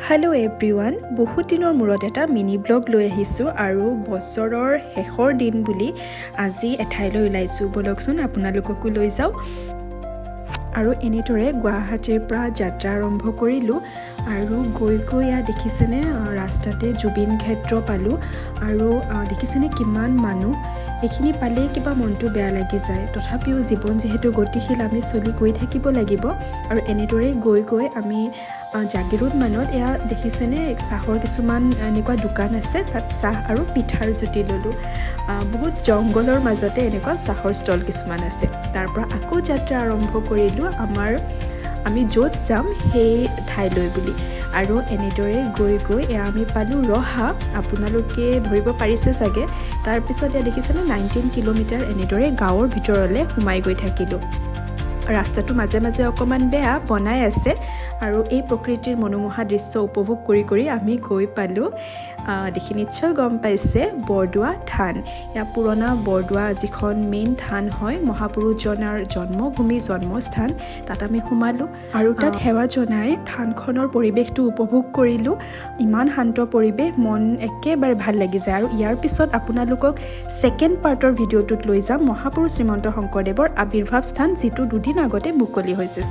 Hello' everyone, বহুত দিনৰ মূৰত এটা মিনি ব্লগ লৈ আহিছোঁ আৰু বছৰৰ শেষৰ দিন বুলি আজি এঠাইলৈ ওলাইছোঁ। ব'লকচোন আপোনালোককো লৈ যাওঁ। আৰু এনেদৰে গুৱাহাটীৰ পৰা যাত্ৰা আৰম্ভ কৰিলোঁ আৰু গৈ ইয়াত দেখিছেনে ৰাস্তাতে জুবিন ক্ষেত্ৰ পালোঁ আৰু দেখিছেনে কিমান মানুহ। এইখিনি পালেই কিবা মনটো বেয়া লাগি যায়, তথাপিও জীৱন যিহেতু গতিশীল, আমি চলি গৈ থাকিব লাগিব। আৰু এনেদৰে গৈ আমি জাগিৰোড মানত এয়া দেখিছেনে চাহৰ কিছুমান এনেকুৱা দোকান আছে, তাত চাহ আৰু পিঠাৰ জুতি ল'লোঁ। বহুত জংঘলৰ মাজতে এনেকুৱা চাহৰ ষ্টল কিছুমান আছে। তাৰ পৰা আকৌ যাত্ৰা আৰম্ভ কৰিলোঁ আমি য'ত যাম সেই ঠাইলৈ বুলি। আৰু এনেদৰে গৈ এয়া আমি পালোঁ ৰহা। আপোনালোকে ধৰিব পাৰিছে চাগে। তাৰপিছত এয়া দেখিছেনে 19 কিলোমিটাৰ এনেদৰে গাঁৱৰ ভিতৰলৈ সোমাই গৈ থাকিলোঁ। ৰাস্তাটো মাজে মাজে অকণমান বেয়া, বনাই আছে। আৰু এই প্ৰকৃতিৰ মনোমোহা দৃশ্য উপভোগ কৰি আমি গৈ পালোঁ, দেখি নিশ্চয় গম পাইছে, বৰদোৱা থান। ইয়াৰ পুৰণা বৰদোৱা যিখন মেইন থান হয়, মহাপুৰুষজনাৰ জন্মভূমি জন্মস্থান, তাত আমি সোমালোঁ আৰু তাত সেৱা জনাই থানখনৰ পৰিৱেশটো উপভোগ কৰিলোঁ। ইমান শান্ত পৰিৱেশ, মন একেবাৰে ভাল লাগি যায়। আৰু ইয়াৰ পিছত আপোনালোকক ছেকেণ্ড পাৰ্টৰ ভিডিঅ'টোত লৈ যাম, মহাপুৰুষ শ্ৰীমন্ত শংকৰদেৱৰ আৱিৰ্ভাৱ স্থান, যিটো দুদিন আগতে মুকলি হৈছে।